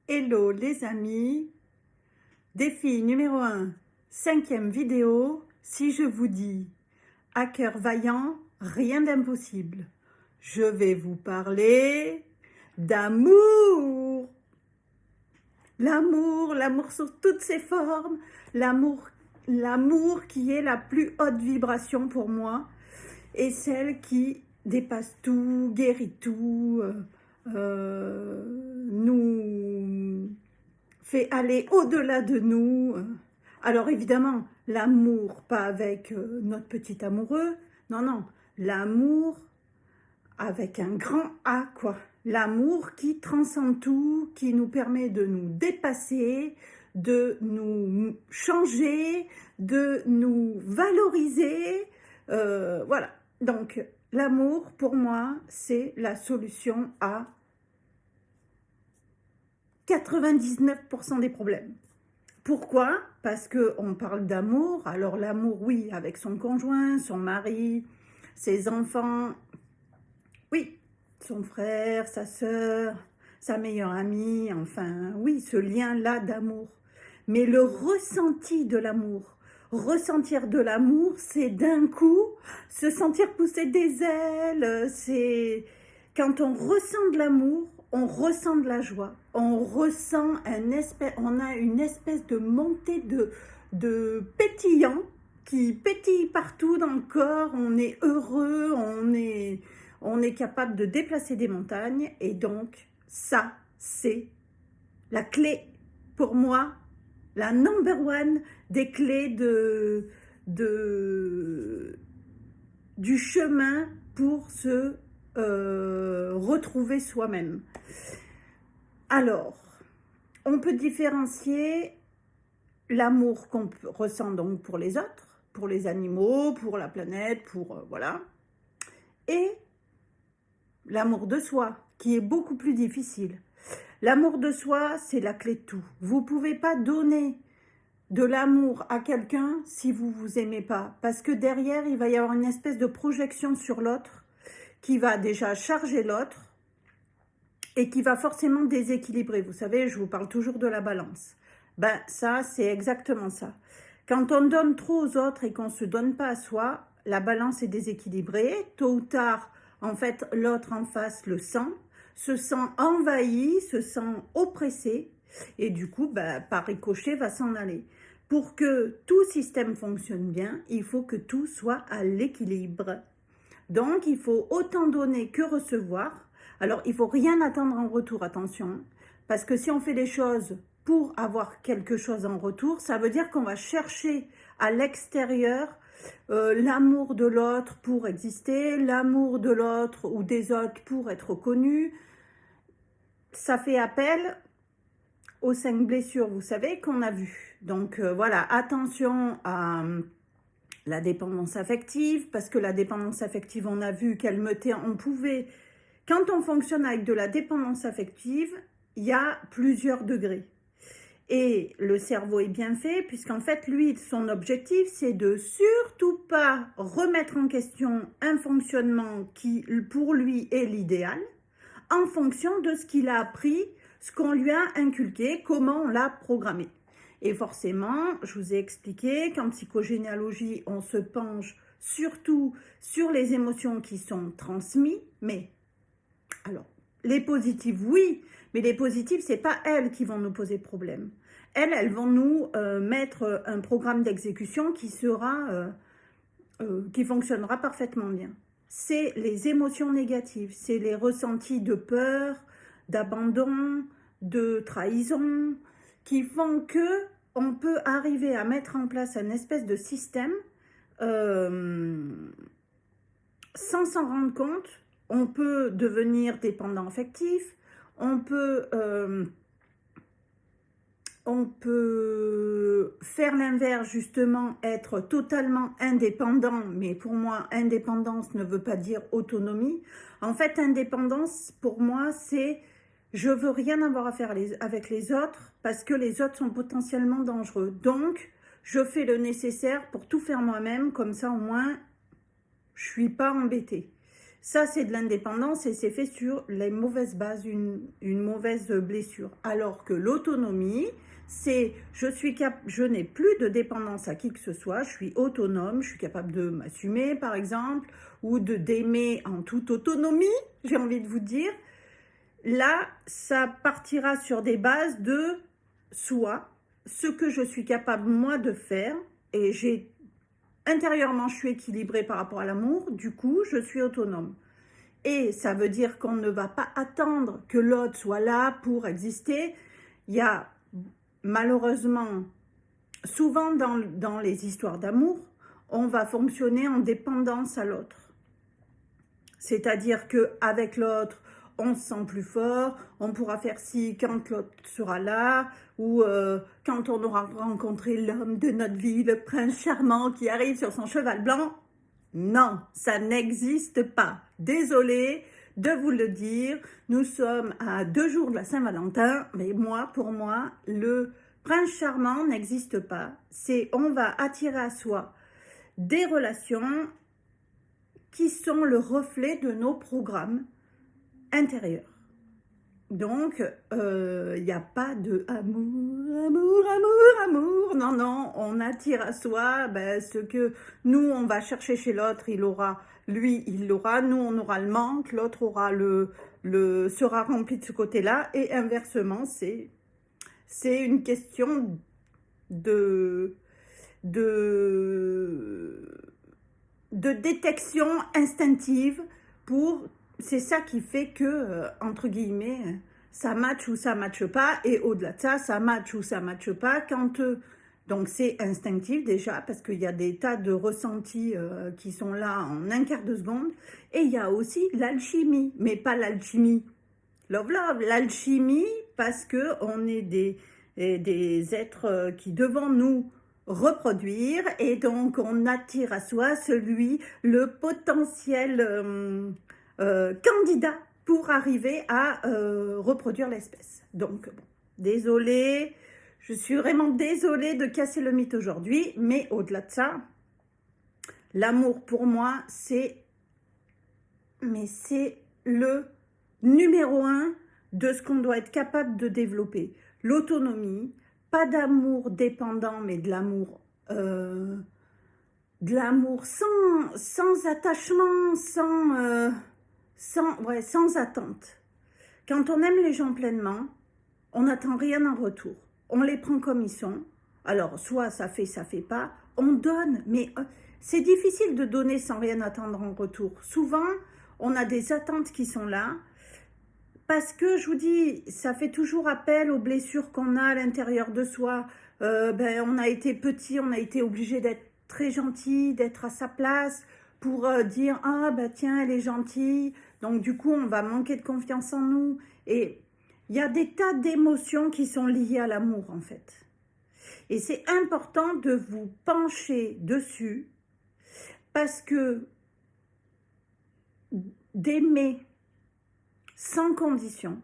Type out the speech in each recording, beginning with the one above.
Hello les amis, défi numéro 1, 5e vidéo, si je vous dis à cœur vaillant, rien d'impossible. Je vais vous parler d'amour. L'amour sous toutes ses formes, l'amour qui est la plus haute vibration pour moi et celle qui dépasse tout, guérit tout, nous fait aller au-delà de nous. Alors évidemment, l'amour, pas avec notre petit amoureux, non, non, l'amour avec un grand A, quoi. L'amour qui transcende tout, qui nous permet de nous dépasser, de nous changer, de nous valoriser. Voilà. Donc, l'amour, pour moi, c'est la solution à 99% des problèmes. Pourquoi? Parce qu'on parle d'amour. Alors l'amour, oui, avec son conjoint, son mari, ses enfants, oui, son frère, sa sœur, sa meilleure amie, enfin, oui, ce lien-là d'amour. Mais le ressenti de l'amour, ressentir de l'amour, c'est d'un coup se sentir pousser des ailes, c'est quand on ressent de l'amour, on ressent de la joie, on a une espèce de montée de pétillant qui pétille partout dans le corps, on est heureux, on est capable de déplacer des montagnes et donc ça, c'est la clé pour moi, la number one des clés du chemin pour se retrouver soi-même. Alors, on peut différencier l'amour qu'on ressent donc pour les autres, pour les animaux, pour la planète, pour voilà, et l'amour de soi, qui est beaucoup plus difficile. L'amour de soi, c'est la clé de tout. Vous ne pouvez pas donner de l'amour à quelqu'un si vous ne vous aimez pas. Parce que derrière, il va y avoir une espèce de projection sur l'autre qui va déjà charger l'autre et qui va forcément déséquilibrer. Vous savez, je vous parle toujours de la balance. Ben ça, c'est exactement ça. Quand on donne trop aux autres et qu'on ne se donne pas à soi, la balance est déséquilibrée. Tôt ou tard, en fait, l'autre en face le sent, se sent envahi, se sent oppressé, et du coup, ben, par ricochet, va s'en aller. Pour que tout système fonctionne bien, il faut que tout soit à l'équilibre. Donc, il faut autant donner que recevoir. Alors, il ne faut rien attendre en retour, attention, parce que si on fait les choses pour avoir quelque chose en retour, ça veut dire qu'on va chercher à l'extérieur l'amour de l'autre pour exister, l'amour de l'autre ou des autres pour être reconnu. Ça fait appel aux 5 blessures, vous savez, qu'on a vues. Donc voilà, attention à la dépendance affective, parce que la dépendance affective, on a vu qu'elle on pouvait, quand on fonctionne avec de la dépendance affective, il y a plusieurs degrés. Et le cerveau est bien fait, puisqu'en fait, lui, son objectif, c'est de surtout pas remettre en question un fonctionnement qui, pour lui, est l'idéal, en fonction de ce qu'il a appris, ce qu'on lui a inculqué, comment on l'a programmé. Et forcément, je vous ai expliqué qu'en psychogénéalogie, on se penche surtout sur les émotions qui sont transmises, mais alors, les positives, oui, mais les positives, c'est pas elles qui vont nous poser problème. Elles vont nous mettre un programme d'exécution qui fonctionnera parfaitement bien. C'est les émotions négatives, c'est les ressentis de peur, d'abandon, de trahison, qui font que on peut arriver à mettre en place un espèce de système sans s'en rendre compte. On peut devenir dépendant affectif, on peut faire l'inverse, justement, être totalement indépendant, mais pour moi, indépendance ne veut pas dire autonomie. En fait, indépendance, pour moi, c'est je veux rien avoir à faire avec les autres parce que les autres sont potentiellement dangereux. Donc, je fais le nécessaire pour tout faire moi-même, comme ça, au moins, je ne suis pas embêtée. Ça, c'est de l'indépendance et c'est fait sur les mauvaises bases, une mauvaise blessure. Alors que l'autonomie, c'est je n'ai plus de dépendance à qui que ce soit, je suis autonome, je suis capable de m'assumer par exemple, ou d'aimer en toute autonomie, j'ai envie de vous dire. Là, ça partira sur des bases de soi, ce que je suis capable moi de faire, et intérieurement je suis équilibrée par rapport à l'amour, du coup je suis autonome. Et ça veut dire qu'on ne va pas attendre que l'autre soit là pour exister. Il y a malheureusement, souvent dans les histoires d'amour, on va fonctionner en dépendance à l'autre. C'est-à-dire qu'avec l'autre, on se sent plus fort, on pourra faire ci quand l'autre sera là, ou quand on aura rencontré l'homme de notre vie, le prince charmant qui arrive sur son cheval blanc. Non, ça n'existe pas. Désolée de vous le dire, nous sommes à 2 jours de la Saint-Valentin, mais pour moi, le prince charmant n'existe pas. On va attirer à soi des relations qui sont le reflet de nos programmes intérieurs. Donc, il n'y a pas de amour, amour, amour, amour. Non, non, on attire à soi ce que nous, on va chercher chez l'autre, il l'aura. Lui, il l'aura. Nous, on aura le manque. L'autre aura sera rempli de ce côté-là. Et inversement, c'est une question de détection instinctive c'est ça qui fait que, entre guillemets, ça matche ou ça matche pas, et au-delà de ça, ça matche ou ça matche pas, donc c'est instinctif déjà, parce qu'il y a des tas de ressentis qui sont là en un quart de seconde, et il y a aussi l'alchimie, mais pas l'alchimie love, l'alchimie, parce qu'on est des êtres qui devons nous reproduire, et donc on attire à soi le potentiel candidat pour arriver à reproduire l'espèce. Donc bon, désolée, je suis vraiment désolée de casser le mythe aujourd'hui, mais au-delà de ça, l'amour pour moi, c'est le numéro 1 de ce qu'on doit être capable de développer. L'autonomie, pas d'amour dépendant, mais de l'amour sans attachement, sans attente. Quand on aime les gens pleinement, on n'attend rien en retour. On les prend comme ils sont. Alors, soit ça fait pas. On donne, mais c'est difficile de donner sans rien attendre en retour. Souvent, on a des attentes qui sont là. Parce que, je vous dis, ça fait toujours appel aux blessures qu'on a à l'intérieur de soi. On a été petit, on a été obligé d'être très gentil, d'être à sa place pour dire « Ah, tiens, elle est gentille ». Donc, du coup, on va manquer de confiance en nous. Et il y a des tas d'émotions qui sont liées à l'amour, en fait. Et c'est important de vous pencher dessus parce que d'aimer sans condition,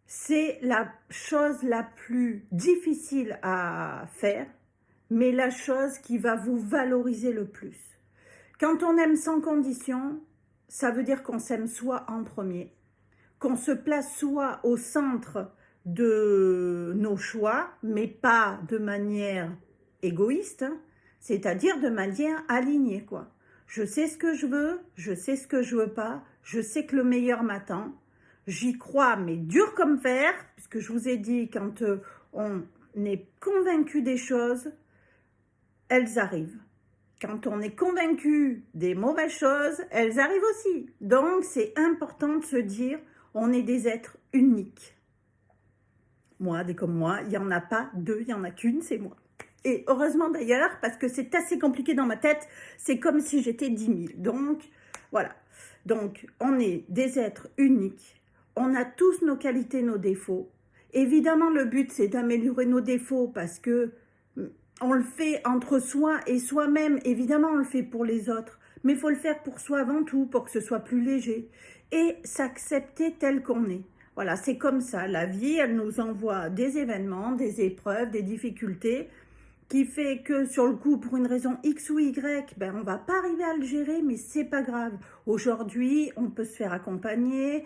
c'est la chose la plus difficile à faire, mais la chose qui va vous valoriser le plus. Quand on aime sans condition, ça veut dire qu'on s'aime soi en premier, qu'on se place soi au centre de nos choix, mais pas de manière égoïste, c'est-à-dire de manière alignée, quoi. Je sais ce que je veux, je sais ce que je veux pas, je sais que le meilleur m'attend. J'y crois, mais dur comme fer, puisque je vous ai dit, quand on est convaincu des choses, elles arrivent. Quand on est convaincu des mauvaises choses, elles arrivent aussi. Donc, c'est important de se dire, on est des êtres uniques. Moi, des comme moi, il n'y en a pas deux, il n'y en a qu'une, c'est moi. Et heureusement d'ailleurs, parce que c'est assez compliqué dans ma tête, c'est comme si j'étais 10 000. Donc, voilà. Donc, on est des êtres uniques. On a tous nos qualités, nos défauts. Évidemment, le but, c'est d'améliorer nos défauts parce que on le fait entre soi et soi-même. Évidemment, on le fait pour les autres. Mais il faut le faire pour soi avant tout, pour que ce soit plus léger. Et s'accepter tel qu'on est. Voilà, c'est comme ça. La vie, elle nous envoie des événements, des épreuves, des difficultés qui fait que sur le coup, pour une raison X ou Y, ben, on ne va pas arriver à le gérer, mais c'est pas grave. Aujourd'hui, on peut se faire accompagner.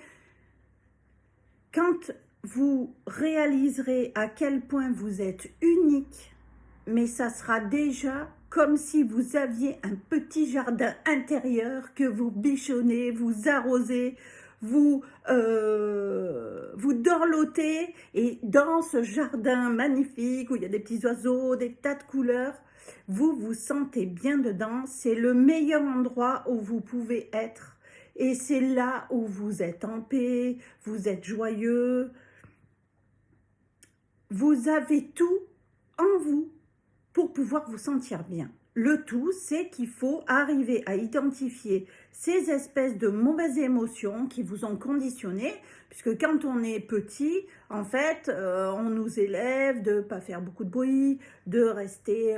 Quand vous réaliserez à quel point vous êtes unique, mais ça sera déjà comme si vous aviez un petit jardin intérieur que vous bichonnez, vous arrosez, vous dorlotez, et dans ce jardin magnifique où il y a des petits oiseaux, des tas de couleurs, vous vous sentez bien dedans. C'est le meilleur endroit où vous pouvez être, et c'est là où vous êtes en paix, vous êtes joyeux, vous avez tout en vous pour pouvoir vous sentir bien. Le tout, c'est qu'il faut arriver à identifier ces espèces de mauvaises émotions qui vous ont conditionné, puisque quand on est petit, en fait, on nous élève de ne pas faire beaucoup de bruit, de rester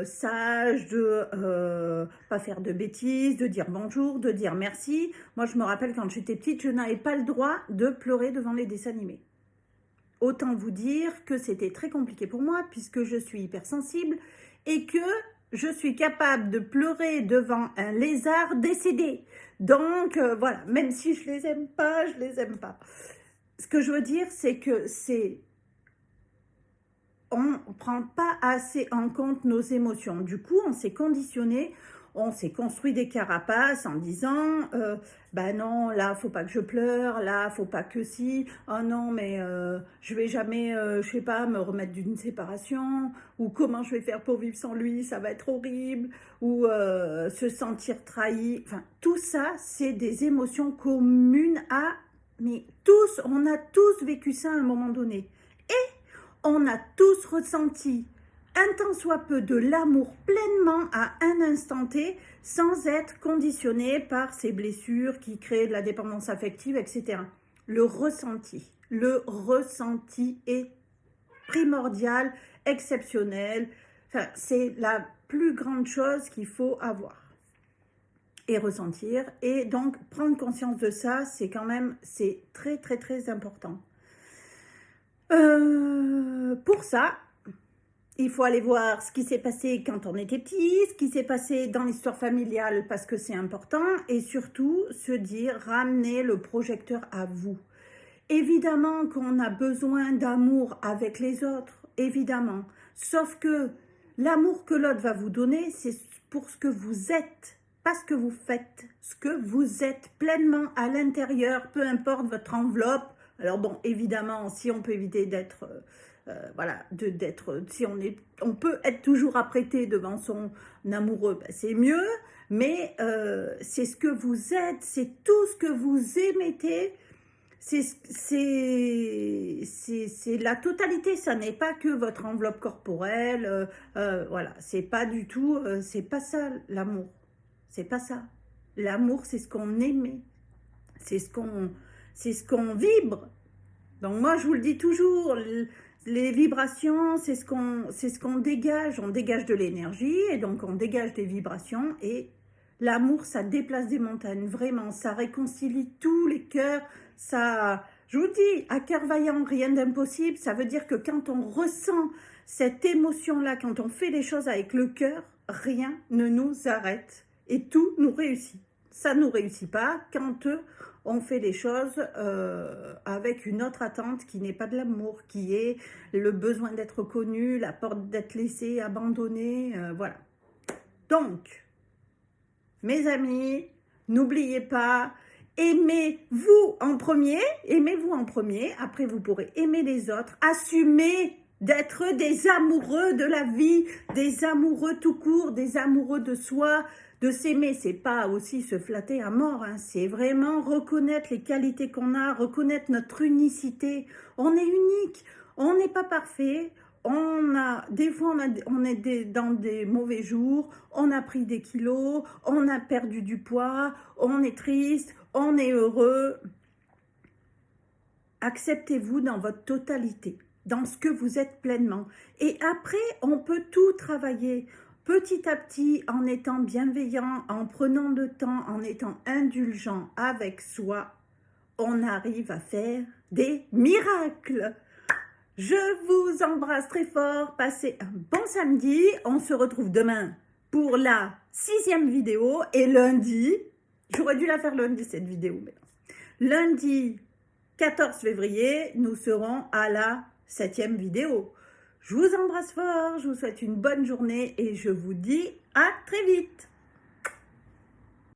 sage, de pas faire de bêtises, de dire bonjour, de dire merci. Moi, je me rappelle quand j'étais petite, je n'avais pas le droit de pleurer devant les dessins animés. Autant vous dire que c'était très compliqué pour moi puisque je suis hypersensible et que je suis capable de pleurer devant un lézard décédé. Donc voilà, même si je les aime pas, je les aime pas. Ce que je veux dire, c'est que on ne prend pas assez en compte nos émotions. Du coup, on s'est conditionné, on s'est construit des carapaces en disant bah non, là, faut pas que je pleure, là, faut pas que si, oh non, mais je vais jamais, je sais pas, me remettre d'une séparation, ou comment je vais faire pour vivre sans lui, ça va être horrible, ou se sentir trahi. Enfin, tout ça, c'est des émotions communes mais tous, on a tous vécu ça à un moment donné. On a tous ressenti un tant soit peu de l'amour pleinement à un instant T, sans être conditionné par ces blessures qui créent de la dépendance affective, etc. Le ressenti est primordial, exceptionnel. Enfin, c'est la plus grande chose qu'il faut avoir et ressentir. Et donc, prendre conscience de ça, c'est très, très, très important. Pour ça, il faut aller voir ce qui s'est passé quand on était petit, ce qui s'est passé dans l'histoire familiale parce que c'est important, et surtout se dire, ramener le projecteur à vous. Évidemment qu'on a besoin d'amour avec les autres, évidemment, sauf que l'amour que l'autre va vous donner, c'est pour ce que vous êtes, pas ce que vous faites, ce que vous êtes pleinement à l'intérieur, peu importe votre enveloppe. Alors bon, évidemment, si on peut éviter d'être, si on peut être toujours apprêté devant son amoureux, ben c'est mieux, mais c'est ce que vous êtes, c'est tout ce que vous émettez, c'est la totalité, ça n'est pas que votre enveloppe corporelle, voilà, c'est pas du tout, c'est pas ça l'amour, c'est pas ça. L'amour, c'est ce qu'on émet, c'est ce qu'on vibre. Donc moi, je vous le dis toujours, les vibrations, c'est ce qu'on dégage. On dégage de l'énergie, et donc on dégage des vibrations. Et l'amour, ça déplace des montagnes, vraiment. Ça réconcilie tous les cœurs. Ça, je vous dis, à cœur vaillant, rien d'impossible. Ça veut dire que quand on ressent cette émotion-là, quand on fait les choses avec le cœur, rien ne nous arrête. Et tout nous réussit. Ça ne nous réussit pas quand on fait les choses avec une autre attente qui n'est pas de l'amour, qui est le besoin d'être connu, la peur d'être laissé, abandonné, voilà. Donc, mes amis, n'oubliez pas, aimez-vous en premier, après vous pourrez aimer les autres, assumez d'être des amoureux de la vie, des amoureux tout court, des amoureux de soi. De s'aimer, c'est pas aussi se flatter à mort, hein. C'est vraiment reconnaître les qualités qu'on a, reconnaître notre unicité. On est unique, on n'est pas parfait, des fois on est dans des mauvais jours, on a pris des kilos, on a perdu du poids, on est triste, on est heureux. Acceptez-vous dans votre totalité, dans ce que vous êtes pleinement. Et après, on peut tout travailler. Petit à petit, en étant bienveillant, en prenant le temps, en étant indulgent avec soi, on arrive à faire des miracles. Je vous embrasse très fort, passez un bon samedi. On se retrouve demain pour la 6e vidéo et lundi, j'aurais dû la faire lundi cette vidéo, mais non. Lundi 14 février, nous serons à la 7e vidéo. Je vous embrasse fort, je vous souhaite une bonne journée et je vous dis à très vite.